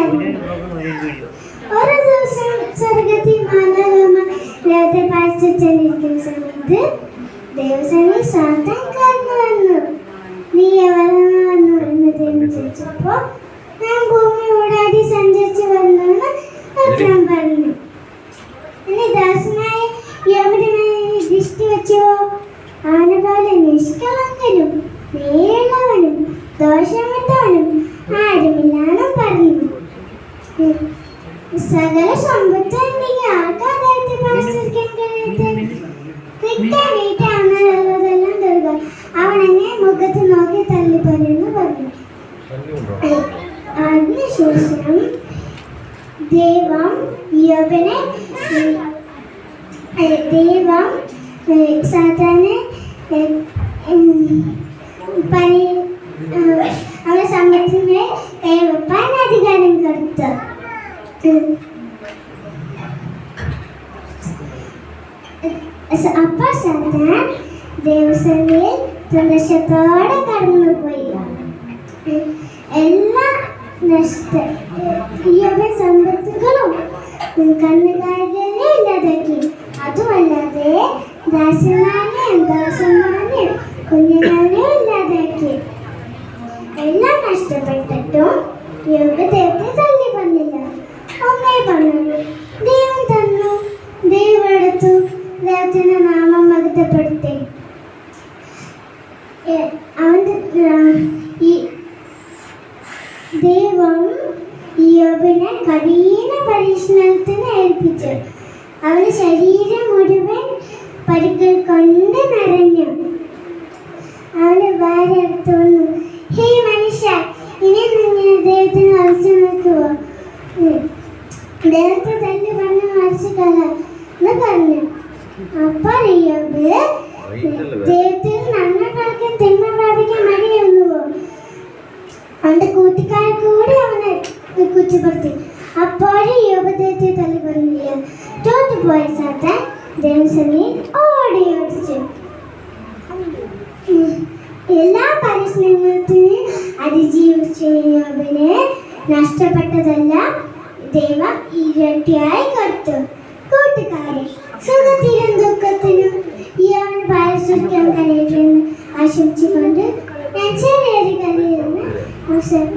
പറഞ്ഞു. ഒരു ദിവസം സ്വർഗത്തിൽ മാലാഖമാർ പാലിച്ചിരിക്കുന്ന സമയത്ത് ദേവസേനയിൽ സാത്താൻ കടന്നു വന്നു. നീ എവിടെന്ന് വരുന്നതെന്ന് ചോദിച്ചപ്പോ ഞാൻ ഭൂമിയോടെ സഞ്ചരിച്ചു വന്നെന്ന് ഉത്തരം പറഞ്ഞു. എന്നെ ദാസനായ യോബിനെ ദൃഷ്ടി വെച്ചോ, അവനെ പോലെ നിഷ്കളങ്കനും നേരുള്ളവനും ദോഷമിട്ടവനും ആരുമില്ലാന്നും പറഞ്ഞു. സകല സമ്പത്ത് ഉണ്ടെങ്കിൽ ആർക്കും അദ്ദേഹത്തെ പാലിച്ചിരിക്കാൻ കഴിയാത്ത ക്രിക്കാനായിട്ടാണെന്നുള്ളതെല്ലാം തരുക. അവൻ എന്നെ മുഖത്ത് നോക്കി തള്ളിപ്പോരെന്ന് പറഞ്ഞു. അതിനുശേഷം ദൈവം യോബിനെ സാത്താനെ അവരുടെ സമ്പത്തിനെ കൈവെപ്പാൻ അധികാരം കൊടുത്തു. അപ്പൊ സാത്താൻ ദേവസേനയിൽ സന്തോഷത്തോടെ കടന്നുപോയി. എല്ലാ സമ്പത്തുകളും കന്നുകാലികളെ ഇല്ലാതാക്കി. അതുമല്ലാതെ ദാസന്മാരെയും ദാസന്മാരെയും കുഞ്ഞുങ്ങളെയും ഇല്ലാതാക്കി. എല്ലാം നഷ്ടപ്പെട്ടിട്ടും യോബ് ദൈവത്തെ തള്ളി പറഞ്ഞില്ല. ഒന്നേ പറഞ്ഞു, ദൈവം തന്നു, ദൈവം എടുത്തു, ദൈവത്തിന്റെ നാമം മഹത്വപ്പെടുത്തി. ദൈവം യോബിനെ കഠിന പരീക്ഷണത്തിന് ഏൽപ്പിച്ചു. അവന്റെ ശരീരം മുഴുവൻ പരിക്കുകൾ കൊണ്ട് നിറഞ്ഞു. അവന് ഭാര്യ അടുത്ത് വന്നു, ഹേ മനുഷ്യ, ഇനി നിങ്ങൾ ദൈവത്തിന് മറിച്ചു നോക്കുവോ? ദൈവത്തെ തന്നെ പറഞ്ഞ് മറിച്ചു എന്ന് പറഞ്ഞു. അപ്പോൾ യോബ് ദൈവത്തിന് നന്മ കളിക്കാൻ തിന്മ പ്രാപിക്കാൻ മടിയൊന്നുവോ? അവന്റെ കൂട്ടുകാർ കൂടി അവനെ കുറ്റപ്പെടുത്തി. അപ്പോഴും യോബ് ദൈവത്തെ തള്ളി പറഞ്ഞില്ല. തോറ്റുപോയ സാത്താൻ ദേവസേനയിൽ ഓടിച്ചു. എല്ലാ പരീക്ഷണത്തിനും അതിജീവിച്ച യോബിന് നഷ്ടപ്പെട്ടതെല്ലാം ദൈവം ഇരട്ടിയായി കൊടുത്തു. കൂട്ടുകാരെ, സുഖത്തിനും ദുഃഖത്തിനും യോബിന് പാരിശ്രമിക്കാൻ കഴിയട്ടെന്ന് ആശംസിച്ചുകൊണ്ട് ഞാൻ ചെറിയൊരു കഥയിൽ നിന്ന് അവസരം